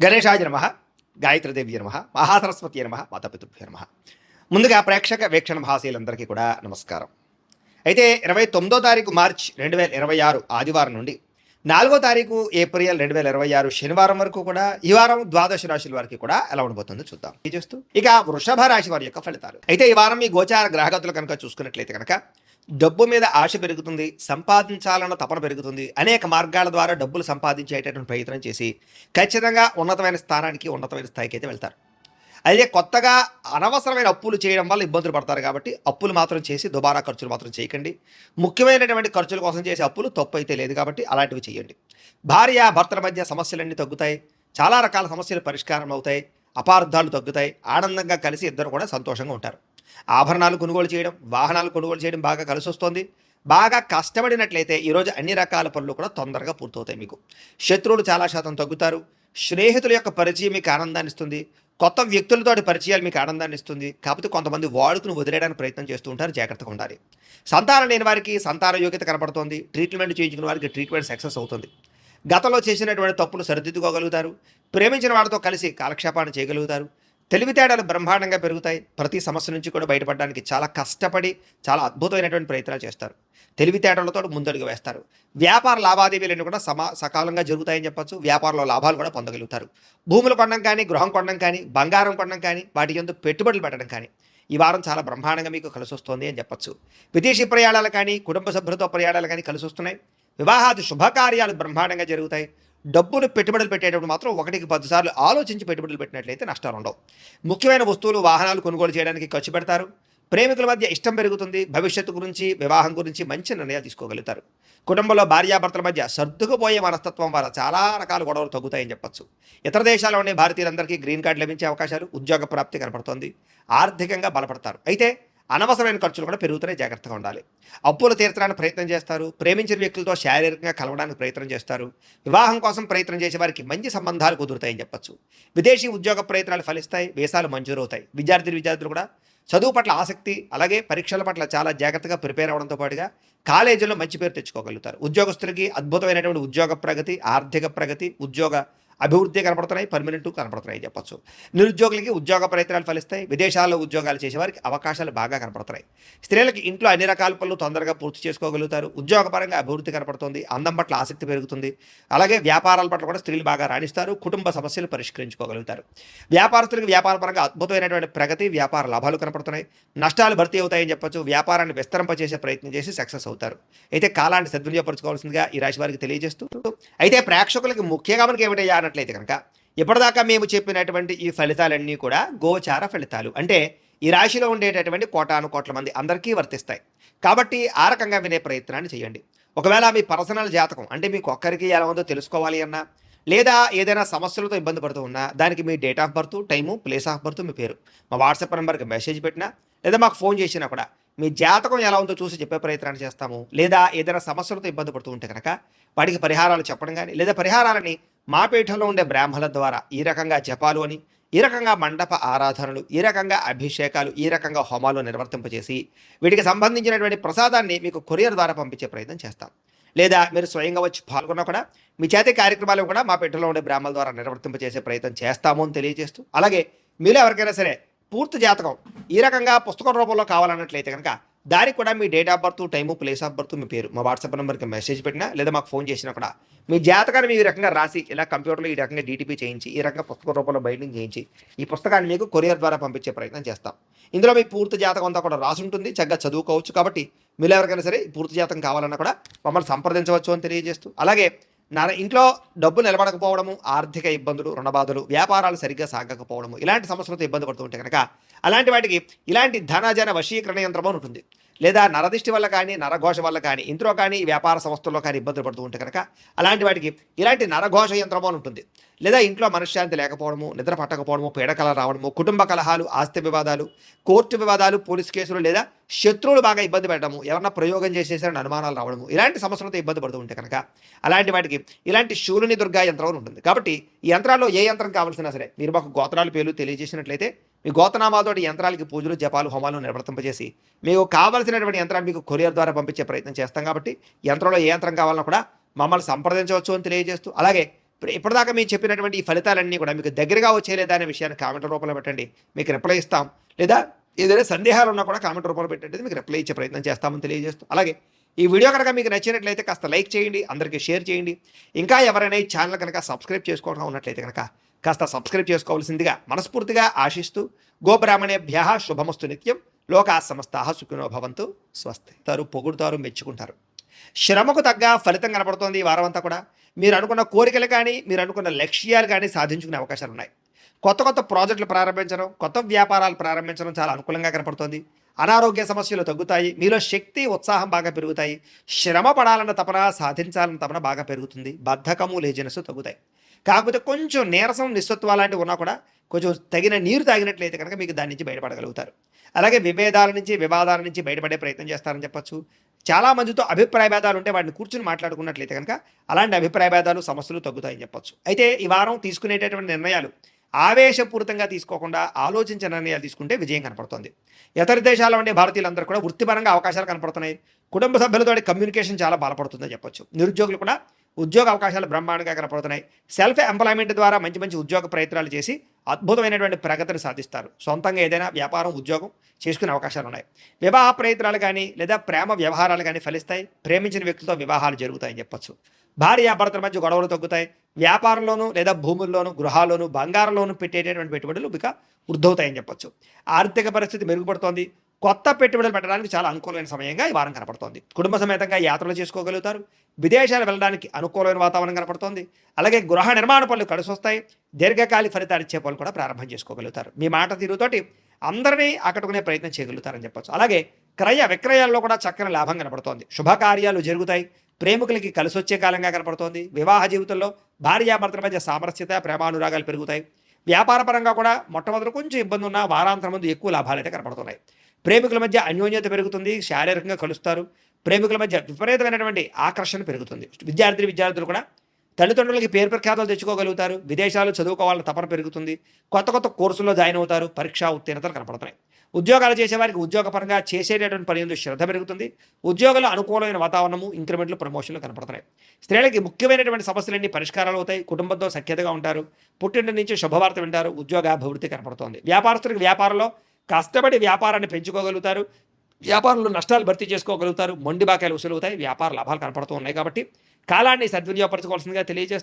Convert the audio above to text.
గణేశాయ నమ, గాయత్రీదేవి నమ, మహాసరస్వతి నమ, మాతాపితృభ్యో నమ. ముందుగా ప్రేక్షక వీక్షణ మహాశీలందరికీ కూడా నమస్కారం. అయితే 29వ తారీఖు మార్చి 2026 ఆదివారం నుండి 4వ తారీఖు ఏప్రిల్ 2026 శనివారం వరకు కూడా ఈ వారం ద్వాదశ రాశుల వారికి కూడా ఎలా ఉండబోతుందో చూద్దాం. చేస్తూ ఇక వృషభ రాశి వారి యొక్క ఫలితాలు. అయితే ఈ వారం మీ గోచార గ్రహగతులు కనుక చూసుకున్నట్లయితే కనుక డబ్బు మీద ఆశ పెరుగుతుంది, సంపాదించాలన్న తపన పెరుగుతుంది. అనేక మార్గాల ద్వారా డబ్బులు సంపాదించేటటువంటి ప్రయత్నం చేసి ఖచ్చితంగా ఉన్నతమైన స్థానానికి, ఉన్నతమైన స్థాయికి అయితే వెళ్తారు. అయితే కొత్తగా అనవసరమైన అప్పులు చేయడం వల్ల ఇబ్బందులు పడతారు కాబట్టి అప్పులు మాత్రం చేసి దుబారా ఖర్చులు మాత్రం చేయకండి. ముఖ్యమైనటువంటి ఖర్చుల కోసం చేసే అప్పులు తప్పు అయితే లేదు కాబట్టి అలాంటివి చేయండి. భార్య భర్తల మధ్య సమస్యలన్నీ తగ్గుతాయి, చాలా రకాల సమస్యలు పరిష్కారం అవుతాయి, అపార్థాలు తగ్గుతాయి, ఆనందంగా కలిసి ఇద్దరు కూడా సంతోషంగా ఉంటారు. ఆభరణాలు కొనుగోలు చేయడం, వాహనాలు కొనుగోలు చేయడం బాగా కలిసి వస్తుంది. బాగా కష్టపడినట్లయితే ఈరోజు అన్ని రకాల పనులు కూడా తొందరగా పూర్తవుతాయి. మీకు శత్రువులు చాలా శాతం తగ్గుతారు. స్నేహితుల యొక్క పరిచయం మీకు ఆనందాన్ని ఇస్తుంది. కొత్త వ్యక్తులతోటి పరిచయాలు మీకు ఆనందాన్ని ఇస్తుంది. కాకపోతే కొంతమంది వాడుకుని వదిలేయడానికి ప్రయత్నం చేస్తూ ఉంటారు, జాగ్రత్తగా ఉండాలి. సంతానం లేని వారికి సంతాన యోగ్యత కనపడుతోంది. ట్రీట్మెంట్ చేయించుకున్న వారికి ట్రీట్మెంట్ సక్సెస్ అవుతుంది. గతంలో చేసినటువంటి తప్పులు సరిదిద్దుకోగలుగుతారు. ప్రేమించిన వారితో కలిసి కాలక్షేపాన్ని చేయగలుగుతారు. తెలివితేడాలు బ్రహ్మాండంగా పెరుగుతాయి. ప్రతి సమస్య నుంచి కూడా బయటపడడానికి చాలా కష్టపడి చాలా అద్భుతమైనటువంటి ప్రయత్నాలు చేస్తారు. తెలివితేటలతో ముందడుగు వేస్తారు. వ్యాపార లావాదేవీలన్నీ కూడా సకాలంగా జరుగుతాయని చెప్పొచ్చు. వ్యాపారంలో లాభాలు కూడా పొందగలుగుతారు. భూములు కొనడం కానీ, గృహం కొనడం కానీ, బంగారం కొనడం కానీ, వాటి యందు పెట్టుబడులు పెట్టడం కానీ ఈ వారం చాలా బ్రహ్మాండంగా మీకు కలిసి వస్తుంది అని చెప్పొచ్చు. విదేశీ ప్రయాణాలు కానీ, కుటుంబ సభ్యులతో ప్రయాణాలు కానీ కలిసి వస్తున్నాయి. వివాహాది శుభకార్యాలు బ్రహ్మాండంగా జరుగుతాయి. డబ్బులు పెట్టుబడులు పెట్టేటప్పుడు మాత్రం 1-10 సార్లు ఆలోచించి పెట్టుబడులు పెట్టినట్లయితే నష్టాలు ఉండవు. ముఖ్యమైన వస్తువులు, వాహనాలు కొనుగోలు చేయడానికి ఖర్చు పెడతారు. ప్రేమికుల మధ్య ఇష్టం పెరుగుతుంది. భవిష్యత్తు గురించి, వివాహం గురించి మంచి నిర్ణయాలు తీసుకోగలుగుతారు. కుటుంబంలో భార్యాభర్తల మధ్య సర్దుకుపోయే మనస్తత్వం వల్ల చాలా రకాల గొడవలు తగ్గుతాయని చెప్పొచ్చు. ఇతర దేశాల్లో ఉండే భారతీయులందరికీ గ్రీన్ కార్డు లభించే అవకాశాలు, ఉద్యోగ ప్రాప్తి కనపడుతోంది. ఆర్థికంగా బలపడతారు. అయితే అనవసరమైన ఖర్చులు కూడా పెరుగుతున్నాయి, జాగ్రత్తగా ఉండాలి. అప్పులు తీర్చడానికి ప్రయత్నం చేస్తారు. ప్రేమించిన వ్యక్తులతో శారీరకంగా కలవడానికి ప్రయత్నం చేస్తారు. వివాహం కోసం ప్రయత్నం చేసే వారికి మంచి సంబంధాలు కుదురుతాయని చెప్పొచ్చు. విదేశీ ఉద్యోగ ప్రయత్నాలు ఫలిస్తాయి, వీసాలు మంజూరవుతాయి. విద్యార్థులు కూడా చదువు పట్ల ఆసక్తి, అలాగే పరీక్షల పట్ల చాలా జాగ్రత్తగా ప్రిపేర్ అవ్వడంతో పాటుగా కాలేజీలో మంచి పేరు తెచ్చుకోగలుగుతారు. ఉద్యోగస్తులకి అద్భుతమైనటువంటి ఉద్యోగ ప్రగతి, ఆర్థిక ప్రగతి, ఉద్యోగ అభివృద్ధి కనపడుతున్నాయి, పర్మనెంట్ కనపడుతున్నాయి చెప్పొచ్చు. నిరుద్యోగులకి ఉద్యోగ ప్రయత్నాలు ఫలిస్తాయి. విదేశాల్లో ఉద్యోగాలు చేసేవారికి అవకాశాలు బాగా కనపడుతున్నాయి. స్త్రీలకి ఇంట్లో అన్ని రకాల పనులు తొందరగా పూర్తి చేసుకోగలుగుతారు. ఉద్యోగపరంగా అభివృద్ధి కనపడుతుంది. అందం పట్ల ఆసక్తి పెరుగుతుంది. అలాగే వ్యాపారాల పట్ల కూడా స్త్రీలు బాగా రాణిస్తారు. కుటుంబ సమస్యలు పరిష్కరించుకోగలుగుతారు. వ్యాపారస్తులకి వ్యాపారపరంగా అద్భుతమైనటువంటి ప్రగతి, వ్యాపార లాభాలు కనపడుతున్నాయి. నష్టాలు భర్తీ అవుతాయని చెప్పొచ్చు. వ్యాపారాన్ని విస్తరింపచేసే ప్రయత్నం చేసి సక్సెస్ అవుతారు. అయితే కాలాన్ని సద్వినియోగపరచుకోవాల్సిందిగా ఈ రాశి వారికి తెలియజేస్తూ, అయితే ప్రేక్షకులకి ముఖ్యంగా మనకి ఏమిటయ్యా అన్నట్లయితే కనుక ఇప్పటిదాకా మేము చెప్పినటువంటి ఈ ఫలితాలన్నీ కూడా గోచార ఫలితాలు. అంటే ఈ రాశిలో ఉండేటటువంటి కోటాను కోట్ల మంది అందరికీ వర్తిస్తాయి. కాబట్టి ఆ రకంగా వినే ప్రయత్నాన్ని చేయండి. ఒకవేళ మీ పర్సనల్ జాతకం అంటే మీకు ఒక్కరికి ఎలా ఉందో తెలుసుకోవాలి అన్నా, లేదా ఏదైనా సమస్యలతో ఇబ్బంది పడుతూ ఉన్నా దానికి మీ date of birth, time, place of birth, మీ పేరు మా వాట్సాప్ నెంబర్కి మెసేజ్ పెట్టినా, లేదా మాకు ఫోన్ చేసినా కూడా మీ జాతకం ఎలా ఉందో చూసి చెప్పే ప్రయత్నాన్ని చేస్తాము. లేదా ఏదైనా సమస్యలతో ఇబ్బంది పడుతూ ఉంటే కనుక వాటికి పరిహారాలు చెప్పడం కానీ, లేదా పరిహారాలని మా పీఠంలో ఉండే బ్రాహ్మణుల ద్వారా ఈ రకంగా జపాలు అని, ఈ రకంగా మండప ఆరాధనలు, ఈ రకంగా అభిషేకాలు, ఈ రకంగా హోమాలు నిర్వర్తింపజేసి వీటికి సంబంధించినటువంటి ప్రసాదాన్ని మీకు కొరియర్ ద్వారా పంపించే ప్రయత్నం చేస్తాం. లేదా మీరు స్వయంగా వచ్చి పాల్గొన్నా కూడా మీ చేతి కార్యక్రమాలు కూడా మా పీఠంలో ఉండే బ్రాహ్మణుల ద్వారా నిర్వర్తింపజేసే ప్రయత్నం చేస్తాము అని తెలియజేస్తూ, అలాగే మీరు ఎవరికైనా సరే పూర్తి జాతకం ఈ రకంగా పుస్తకం రూపంలో కావాలన్నట్లయితే కనుక దానికి కూడా మీ date of birth, time, place of birth, మీ పేరు మా వాట్సాప్ నెంబర్కి మెసేజ్ పెట్టినా, లేదా మాకు ఫోన్ చేసినా కూడా మీ జాతకాన్ని ఈ రకంగా రాసి ఇలా కంప్యూటర్లో ఈ రకంగా డీటీపీ చేయించి ఈ రకంగా పుస్తక రూపంలో బైండింగ్ చేయించి ఈ పుస్తకాన్ని మీకు కొరియర్ ద్వారా పంపించే ప్రయత్నం చేస్తాం. ఇందులో మీ పూర్తి జాతకం అంతా కూడా రాసి ఉంటుంది, చక్కగా చదువుకోవచ్చు. కాబట్టి మీరు ఎవరికైనా సరే పూర్తి జాతకం కావాలన్నా కూడా మమ్మల్ని సంప్రదించవచ్చు అని తెలియజేస్తూ, అలాగే ఇంట్లో డబ్బు నిలబడకపోవడము, ఆర్థిక ఇబ్బందులు, రుణబాధలు, వ్యాపారాలు సరిగ్గా సాగకపోవడము, ఇలాంటి సమస్యలతో ఇబ్బంది పడుతూ ఉంటే కనుక అలాంటి వాటికి ఇలాంటి ధనజన వశీకరణ యంత్రం అని ఉంటుంది. లేదా నరదిష్టి వల్ల కానీ, నరఘోష వల్ల కానీ, ఇంట్లో కానీ, వ్యాపార సంస్థల్లో కానీ ఇబ్బందులు పడుతూ ఉంటే కనుక అలాంటి వాటికి ఇలాంటి నరఘోష యంత్రం అని ఉంటుంది. లేదా ఇంట్లో మనశ్శాంతి లేకపోవడము, నిద్ర పట్టకపోవడము, పీడకల రావడము, కుటుంబ కలహాలు, ఆస్తి వివాదాలు, కోర్టు వివాదాలు, పోలీస్ కేసులు, లేదా శత్రువులు బాగా ఇబ్బంది పెట్టడము, ఎవరన్నా ప్రయోగం చేసేసారని అనుమానాలు రావడము, ఇలాంటి సమస్యలతో ఇబ్బంది పడుతూ ఉంటే కనుక అలాంటి వాటికి ఇలాంటి శూలుని దుర్గా యంత్రం అని ఉంటుంది. కాబట్టి ఈ యంత్రాల్లో ఏ యంత్రం కావాల్సినా సరే మీరు మాకు గోత్రాలు పేర్లు తెలియజేసినట్లయితే మీ గోతనామాలతో యంత్రాలకి పూజలు, జపాలు, హోమాలు నిర్వర్తింపజేసి మీకు కావాల్సినటువంటి యంత్రాన్ని మీకు కొరియర్ ద్వారా పంపించే ప్రయత్నం చేస్తాం. కాబట్టి యంత్రంలో ఏ యంత్రం కావాలన్నా కూడా మమ్మల్ని సంప్రదించవచ్చు అని తెలియజేస్తూ, అలాగే ఇప్పటిదాకా మేము చెప్పినటువంటి ఈ ఫలితాలన్నీ కూడా మీకు దగ్గరగా వచ్చేలేదా అనే విషయాన్ని కామెంట్ రూపంలో పెట్టండి, మీకు రిప్లై ఇస్తాం. లేదా ఏదైనా సందేహాలు ఉన్నా కూడా కామెంట్ రూపంలో పెట్టండి, మీకు రిప్లై ఇచ్చే ప్రయత్నం చేస్తామని తెలియజేస్తూ, అలాగే ఈ వీడియో కనుక మీకు నచ్చినట్లయితే కాస్త లైక్ చేయండి, అందరికీ షేర్ చేయండి. ఇంకా ఎవరైనా ఈ ఛానల్ కనుక సబ్స్క్రైబ్ చేసుకోవడం ఉన్నట్లయితే కనుక కాస్త సబ్స్క్రైబ్ చేసుకోవాల్సిందిగా మనస్ఫూర్తిగా ఆశిస్తూ, గోబ్రాహ్మణేభ్యః శుభమస్తు నిత్యం, లోకా సమస్తాః సుఖినో భవంతు, స్వస్తి. పొగుడుతారు, మెచ్చుకుంటారు. శ్రమకు తగ్గ ఫలితం కనపడుతోంది ఈ వారం అంతా కూడా. మీరు అనుకున్న కోరికలు కానీ, మీరు అనుకున్న లక్ష్యాలు కానీ సాధించుకునే అవకాశాలు ఉన్నాయి. కొత్త కొత్త ప్రాజెక్టులు ప్రారంభించడం, కొత్త వ్యాపారాలు ప్రారంభించడం చాలా అనుకూలంగా కనపడుతోంది. అనారోగ్య సమస్యలు తగ్గుతాయి, మీలో శక్తి ఉత్సాహం బాగా పెరుగుతాయి. శ్రమ పడాలన్న తపన, సాధించాలన్న తపన బాగా పెరుగుతుంది. బద్ధకము, లేజినెస్ తగ్గుతాయి. కాకపోతే కొంచెం నీరసం, నిస్సత్వ లాంటివి ఉన్నా కూడా కొంచెం తగిన నీరు తాగినట్లయితే కనుక మీకు దాని నుంచి బయటపడగలుగుతారు. అలాగే విభేదాల నుంచి, వివాదాల నుంచి బయటపడే ప్రయత్నం చేస్తారని చెప్పచ్చు. చాలామందితో అభిప్రాయ భేదాలు ఉంటే వాటిని కూర్చుని మాట్లాడుకున్నట్లయితే కనుక అలాంటి అభిప్రాయ భేదాలు, సమస్యలు తగ్గుతాయని చెప్పచ్చు. అయితే ఈ వారం తీసుకునేటటువంటి నిర్ణయాలు ఆవేశపూరితంగా తీసుకోకుండా ఆలోచించిన నిర్ణయాలు తీసుకుంటే విజయం కనపడుతుంది. ఇతర దేశాల్లో ఉండే భారతీయులందరూ కూడా వృత్తిపరంగా అవకాశాలు కనపడుతున్నాయి. కుటుంబ సభ్యులతో కమ్యూనికేషన్ చాలా బలపడుతుందని చెప్పొచ్చు. నిరుద్యోగులు కూడా ఉద్యోగ అవకాశాలు బ్రహ్మాండంగా కనపడుతున్నాయి. సెల్ఫ్ ఎంప్లాయ్మెంట్ ద్వారా మంచి మంచి ఉద్యోగ ప్రయత్నాలు చేసి అద్భుతమైనటువంటి ప్రగతిని సాధిస్తారు. సొంతంగా ఏదైనా వ్యాపారం, ఉద్యోగం చేసుకునే అవకాశాలు ఉన్నాయి. వివాహ ప్రయత్నాలు కానీ లేదా ప్రేమ వ్యవహారాలు కానీ ఫలిస్తాయి. ప్రేమించిన వ్యక్తులతో వివాహాలు జరుగుతాయని చెప్పొచ్చు. భార్యాభర్తల మధ్య గొడవలు తగ్గుతాయి. వ్యాపారంలోనూ లేదా భూముల్లోనూ, గృహాల్లోనూ, బంగారంలోనూ పెట్టేటటువంటి పెట్టుబడులు ఇక వృద్ధవుతాయని చెప్పొచ్చు. ఆర్థిక పరిస్థితి మెరుగుపడుతోంది. కొత్త పెట్టుబడులు పెట్టడానికి చాలా అనుకూలమైన సమయంగా ఈ వారం కనపడుతోంది. కుటుంబ సమేతంగా యాత్రలు చేసుకోగలుగుతారు. విదేశాలు వెళ్ళడానికి అనుకూలమైన వాతావరణం కనపడుతోంది. అలాగే గృహ నిర్మాణ పనులు కలిసి వస్తాయి. దీర్ఘకాలిక ఫలితాలు ఇచ్చే పనులు కూడా ప్రారంభం చేసుకోగలుగుతారు. మీ మాట తీరుతోటి అందరినీ ఆకట్టుకునే ప్రయత్నం చేయగలుగుతారని చెప్పొచ్చు. అలాగే క్రయ విక్రయాల్లో కూడా చక్కని లాభం కనపడుతోంది. శుభకార్యాలు జరుగుతాయి. ప్రేమికులకి కలిసి వచ్చే కాలంగా కనపడుతోంది. వివాహ జీవితంలో భార్యాభర్తల మధ్య సామరస్యత, ప్రేమానురాగాలు పెరుగుతాయి. వ్యాపారపరంగా కూడా మొట్టమొదటి కొంచెం ఇబ్బంది ఉన్న వారాంతరం ముందు ఎక్కువ లాభాలు అయితే కనపడుతున్నాయి. ప్రేమికుల మధ్య అన్యోన్యత పెరుగుతుంది. శారీరకంగా కలుస్తారు. ప్రేమికుల మధ్య విపరీతమైనటువంటి ఆకర్షణ పెరుగుతుంది. విద్యార్థులు కూడా తల్లిదండ్రులకి పేరు ప్రఖ్యాతలు తెచ్చుకోగలుగుతారు. విదేశాలు చదువుకోవాలని తపన పెరుగుతుంది. కొత్త కొత్త కోర్సుల్లో జాయిన్ అవుతారు. పరీక్షా ఉత్తీర్ణతలు కనపడుతున్నాయి. ఉద్యోగాలు చేసేవారికి ఉద్యోగపరంగా చేసేటటువంటి పని మీద శ్రద్ధ పెరుగుతుంది. ఉద్యోగంలో అనుకూలమైన వాతావరణము, ఇంక్రిమెంట్లు, ప్రమోషన్లు కనపడుతున్నాయి. స్త్రీలకి ముఖ్యమైనటువంటి సమస్యలన్నీ పరిష్కారాలు అవుతాయి. కుటుంబంతో సఖ్యతగా ఉంటారు. పుట్టింటి నుంచి శుభవార్త వింటారు. ఉద్యోగాభివృద్ధి కనపడుతోంది. వ్యాపారస్తులకు వ్యాపారంలో కష్టపడి వ్యాపారాన్ని పెంచుకోగలుగుతారు. వ్యాపారంలో నష్టాలు భర్తీ చేసుకోగలుగుతారు. మొండి బాకాయలు వసూలవుతాయి. వ్యాపార లాభాలు కనపడుతూ ఉన్నాయి. కాబట్టి కాలాన్ని సద్వినియోగపరచుకోవాల్సిందిగా తెలియజేస్తారు.